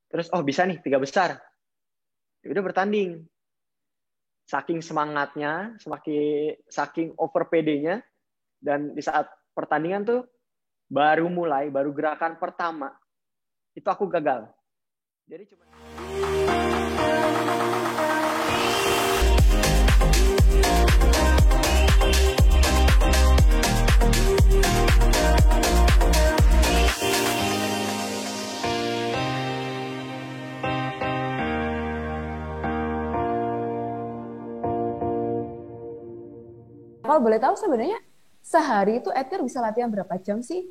Terus oh bisa nih 3 besar. Ya udah bertanding. Saking semangatnya, saking over PD-nya, dan di saat pertandingan tuh baru gerakan pertama itu aku gagal. Jadi cuma Kalau boleh tahu sebenarnya sehari itu Edgar bisa latihan berapa jam sih?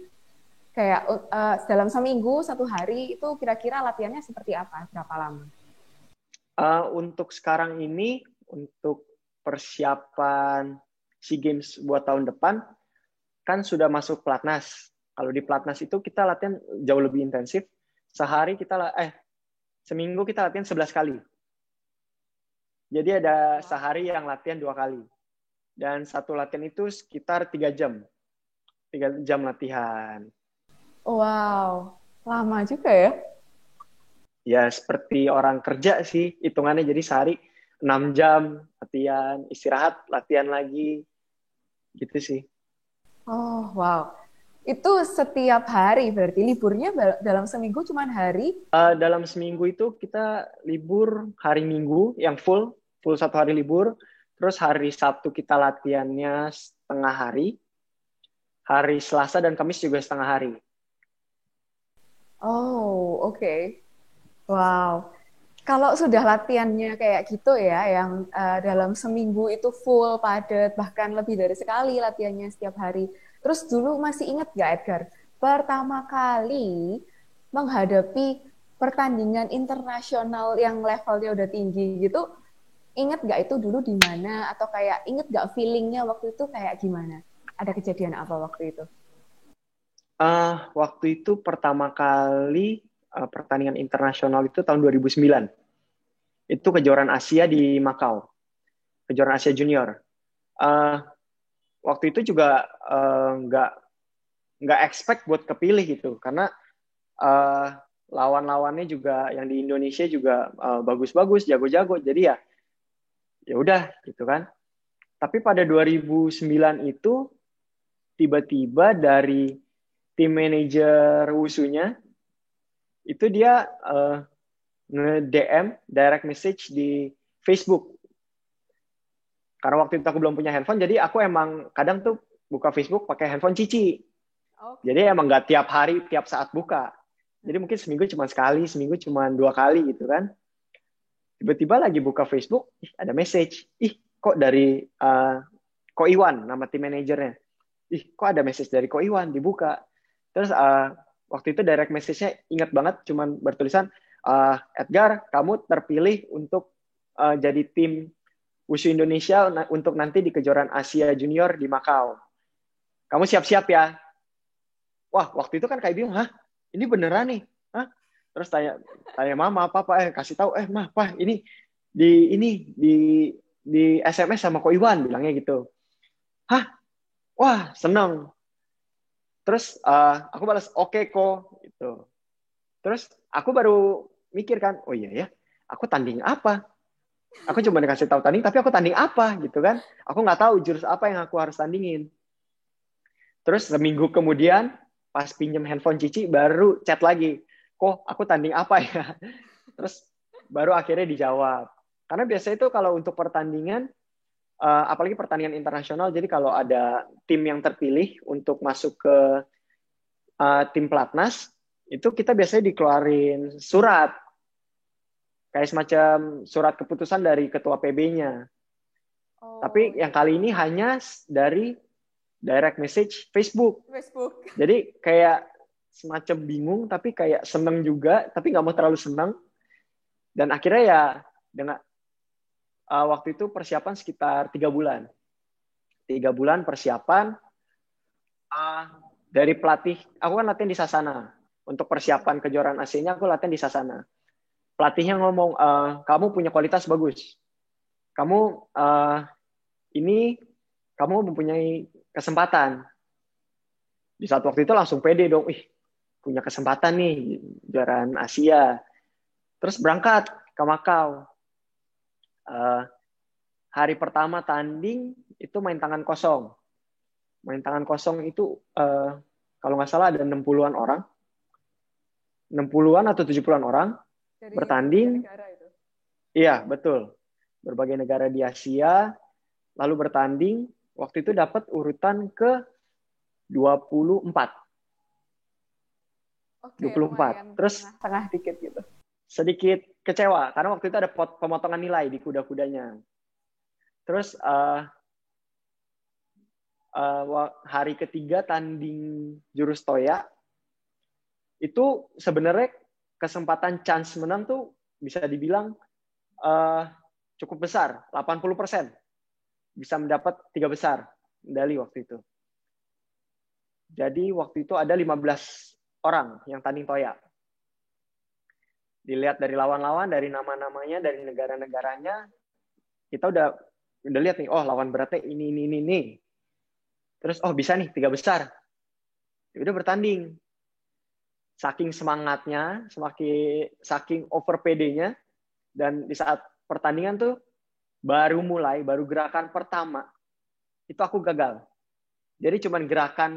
Kayak dalam seminggu, 1 hari itu kira-kira latihannya seperti apa? Berapa lama? untuk sekarang ini untuk persiapan SEA Games buat tahun depan kan sudah masuk pelatnas. Kalau di pelatnas itu kita latihan jauh lebih intensif. Seminggu kita latihan 11 kali. Jadi ada sehari yang latihan 2 kali. Dan satu latihan itu sekitar 3 jam. 3 jam latihan. Wow, lama juga ya. Ya seperti orang kerja sih, hitungannya jadi sehari 6 jam latihan, istirahat, latihan lagi. Gitu sih. Oh, wow. Itu setiap hari berarti liburnya dalam seminggu cuma hari. Dalam seminggu itu kita libur hari Minggu yang full 1 hari libur. Terus hari Sabtu kita latihannya setengah hari. Hari Selasa dan Kamis juga setengah hari. Oh, oke. Wow. Kalau sudah latihannya kayak gitu ya, yang dalam seminggu itu full, padat, bahkan lebih dari sekali latihannya setiap hari. Terus dulu masih ingat nggak Edgar, pertama kali menghadapi pertandingan internasional yang levelnya udah tinggi gitu, ingat nggak itu dulu di mana? Atau kayak ingat nggak feelingnya waktu itu kayak gimana? Ada kejadian apa waktu itu? Waktu itu pertama kali pertandingan internasional itu tahun 2009. Itu kejuaraan Asia di Macau, kejuaraan Asia Junior. Uh, Waktu itu juga nggak expect buat kepilih gitu, karena lawan-lawannya juga yang di Indonesia juga bagus-bagus, jago-jago. Jadi ya udah gitu kan. Tapi pada 2009 itu tiba-tiba dari tim manajer Wusunya itu dia nge-DM direct message di Facebook. Karena waktu itu aku belum punya handphone, jadi aku emang kadang tuh buka Facebook pakai handphone Cici. Oke. Jadi emang nggak tiap hari, tiap saat buka. Jadi mungkin seminggu cuma sekali, seminggu cuma 2 kali gitu kan. Tiba-tiba lagi buka Facebook, ada message. Kok dari Ko Iwan, nama tim manajernya. Kok ada message dari Ko Iwan, dibuka. Terus waktu itu direct message-nya ingat banget, cuman bertulisan, Edgar, kamu terpilih untuk jadi tim Wushu Indonesia untuk nanti di kejuaraan Asia Junior di Macau. Kamu siap-siap ya. Wah, waktu itu kan kayak bingung, hah? Ini beneran nih? Hah? Terus tanya mama, papa, kasih tahu, mah, pa, ini di SMS sama Ko Iwan bilangnya gitu. Hah? Wah, seneng. Terus aku balas, oke kok, gitu. Terus aku baru mikir kan, oh iya ya, aku tanding apa? Aku cuma dikasih tahu tanding, tapi aku tanding apa gitu kan? Aku nggak tahu jurus apa yang aku harus tandingin. Terus seminggu kemudian, pas pinjem handphone Cici, baru chat lagi. Kok aku tanding apa ya? Terus baru akhirnya dijawab. Karena biasanya itu kalau untuk pertandingan, apalagi pertandingan internasional, jadi kalau ada tim yang terpilih untuk masuk ke tim pelatnas, itu kita biasanya dikeluarin surat. Kayak semacam surat keputusan dari ketua PB-nya. Oh, Tapi yang kali ini hanya dari direct message Facebook. Facebook. Jadi kayak semacam bingung, tapi kayak seneng juga, tapi nggak mau terlalu seneng. Dan akhirnya ya dengan waktu itu persiapan sekitar 3 bulan. 3 bulan persiapan dari pelatih. Aku kan latihan di Sasana. Untuk persiapan kejuaraan Asia-nya aku latihan di Sasana. Pelatihnya ngomong, kamu punya kualitas bagus. Kamu ini kamu mempunyai kesempatan. Di saat waktu itu langsung pede dong, punya kesempatan nih kejuaraan Asia. Terus berangkat ke Makau. Hari pertama tanding itu main tangan kosong. Main tangan kosong itu kalau nggak salah ada 60-an orang. 60-an atau 70-an orang Dari berbagai bertanding. negara itu. Iya, betul. Berbagai negara di Asia lalu bertanding. Waktu itu dapat urutan ke 24. Oke, 24. lumayan Terus tengah-tengah dikit gitu. sedikit kecewa karena waktu itu ada pemotongan nilai di kuda-kudanya. Terus hari ketiga tanding jurus toya itu sebenarnya kesempatan chance menang tuh bisa dibilang cukup besar, 80%. Bisa mendapat 3 besar medali waktu itu. Jadi waktu itu ada 15 orang yang tanding toya. Dilihat dari lawan-lawan, dari nama-namanya, dari negara-negaranya, kita udah lihat nih, oh lawan beratnya ini. Terus oh bisa nih 3 besar. Ya udah bertanding. Saking semangatnya, saking over PD-nya, dan di saat pertandingan tuh baru gerakan pertama, itu aku gagal. Jadi cuman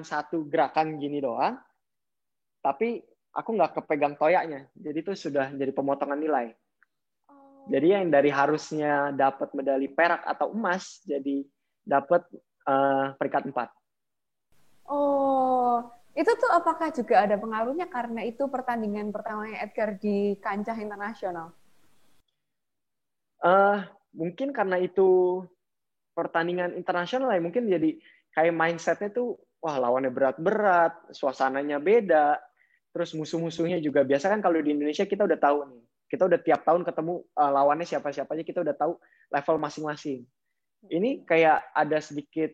satu gerakan gini doang, tapi aku nggak kepegang toyaknya. Jadi itu sudah jadi pemotongan nilai. Jadi yang dari harusnya dapat medali perak atau emas, jadi dapat peringkat 4. Oh, itu tuh apakah juga ada pengaruhnya karena itu pertandingan pertamanya Edgar di kancah internasional? Mungkin karena itu pertandingan internasional ya, mungkin jadi kayak mindsetnya tuh, wah lawannya berat-berat, suasananya beda, terus musuh-musuhnya juga. Biasa kan kalau di Indonesia kita udah tahu nih, kita udah tiap tahun ketemu lawannya siapa-siapa aja, kita udah tahu level masing-masing. Ini kayak ada sedikit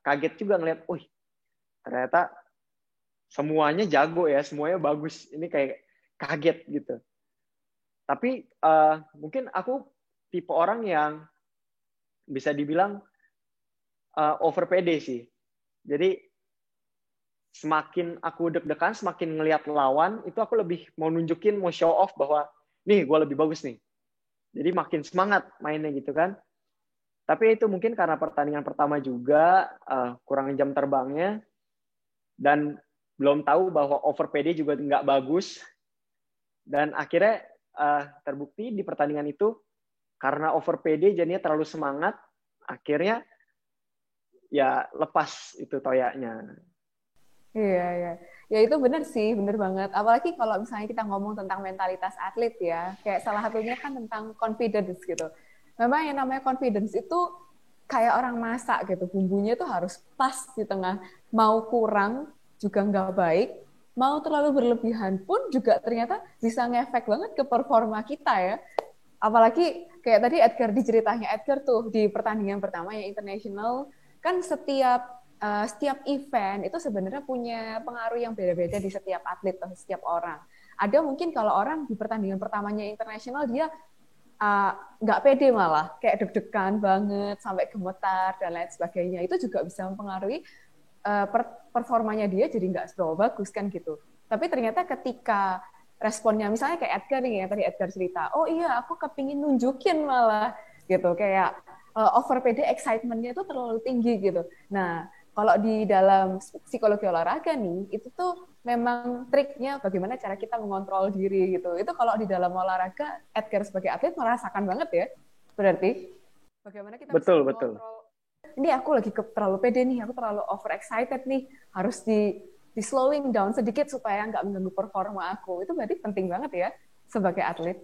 kaget juga ngeliat, wih ternyata semuanya jago ya, semuanya bagus. Ini kayak kaget gitu. Tapi mungkin aku tipe orang yang bisa dibilang over PD sih. Jadi semakin aku deg-degan, semakin ngelihat lawan, itu aku lebih mau nunjukin, mau show off bahwa nih gue lebih bagus nih. Jadi makin semangat mainnya gitu kan. Tapi itu mungkin karena pertandingan pertama juga, kurang jam terbangnya, dan belum tahu bahwa over PD juga nggak bagus. Dan akhirnya terbukti di pertandingan itu, karena over PD jadinya terlalu semangat, akhirnya ya lepas itu toyaknya. Iya, iya. Ya itu benar sih, benar banget. Apalagi kalau misalnya kita ngomong tentang mentalitas atlet ya, kayak salah satunya kan tentang confidence gitu. Memang yang namanya confidence itu kayak orang masak gitu, bumbunya tuh harus pas di tengah. Mau kurang juga nggak baik, mau terlalu berlebihan pun juga ternyata bisa ngefek banget ke performa kita ya. Apalagi kayak tadi Edgar di ceritanya Edgar tuh di pertandingan pertama yang international, kan setiap event itu sebenarnya punya pengaruh yang beda-beda di setiap atlet atau setiap orang. Ada mungkin kalau orang di pertandingan pertamanya internasional dia nggak pede malah, kayak deg-degan banget, sampai gemetar dan lain sebagainya. Itu juga bisa mempengaruhi performanya dia jadi nggak seberapa bagus kan gitu. Tapi ternyata ketika responnya, misalnya kayak Edgar nih, yang tadi Edgar cerita, oh iya aku kepingin nunjukin malah gitu, kayak over PD excitement-nya itu terlalu tinggi gitu. Nah, kalau di dalam psikologi olahraga nih, itu tuh memang triknya bagaimana cara kita mengontrol diri gitu. Itu kalau di dalam olahraga, Edgar sebagai atlet merasakan banget ya, berarti bagaimana kita bisa Betul, betul. mengontrol, ini aku lagi terlalu pede nih, aku terlalu over excited nih, harus di slowing down sedikit supaya nggak mengganggu performa aku. Itu berarti penting banget ya sebagai atlet.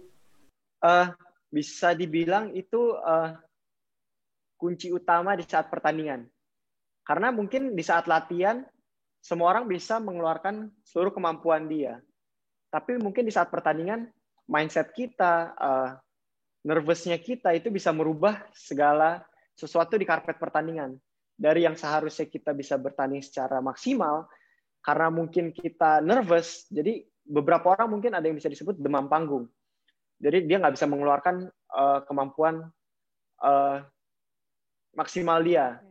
Bisa dibilang itu kunci utama di saat pertandingan. Karena mungkin di saat latihan, semua orang bisa mengeluarkan seluruh kemampuan dia. Tapi mungkin di saat pertandingan, mindset kita, nervousnya kita itu bisa merubah segala sesuatu di karpet pertandingan. Dari yang seharusnya kita bisa bertanding secara maksimal, karena mungkin kita nervous, jadi beberapa orang mungkin ada yang bisa disebut demam panggung. Jadi dia nggak bisa mengeluarkan kemampuan maksimal dia.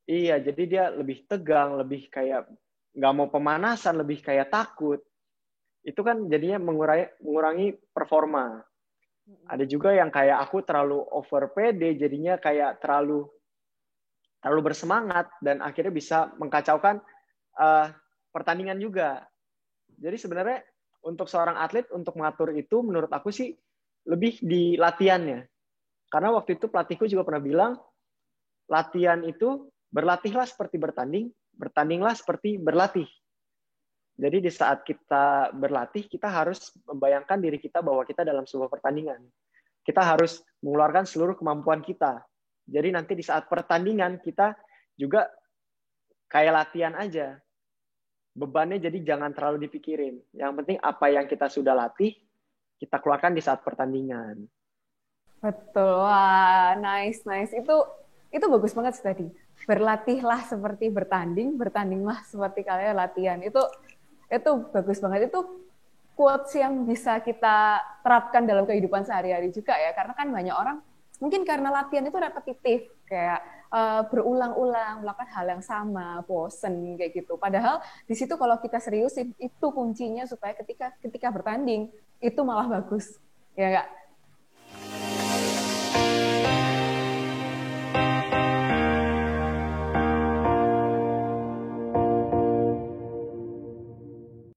Iya, jadi dia lebih tegang, lebih kayak nggak mau pemanasan, lebih kayak takut. itu kan jadinya mengurangi performa. Ada juga yang kayak aku terlalu over PD, jadinya kayak terlalu bersemangat dan akhirnya bisa mengkacaukan pertandingan juga. Jadi sebenarnya untuk seorang atlet untuk mengatur itu menurut aku sih lebih di latihannya. Karena waktu itu pelatihku juga pernah bilang latihan itu berlatihlah seperti bertanding, bertandinglah seperti berlatih. Jadi di saat kita berlatih, kita harus membayangkan diri kita bahwa kita dalam sebuah pertandingan. Kita harus mengeluarkan seluruh kemampuan kita. Jadi nanti di saat pertandingan, kita juga kayak latihan aja. Bebannya jadi jangan terlalu dipikirin. Yang penting apa yang kita sudah latih, kita keluarkan di saat pertandingan. Betul, wah, nice, nice. Itu bagus banget sih tadi. Berlatihlah seperti bertanding, bertandinglah seperti kalian latihan. Itu bagus banget. Itu quotes yang bisa kita terapkan dalam kehidupan sehari-hari juga ya. Karena kan banyak orang mungkin karena latihan itu repetitif, kayak berulang-ulang melakukan hal yang sama, bosen kayak gitu. Padahal di situ kalau kita serius itu kuncinya supaya ketika bertanding itu malah bagus, ya nggak?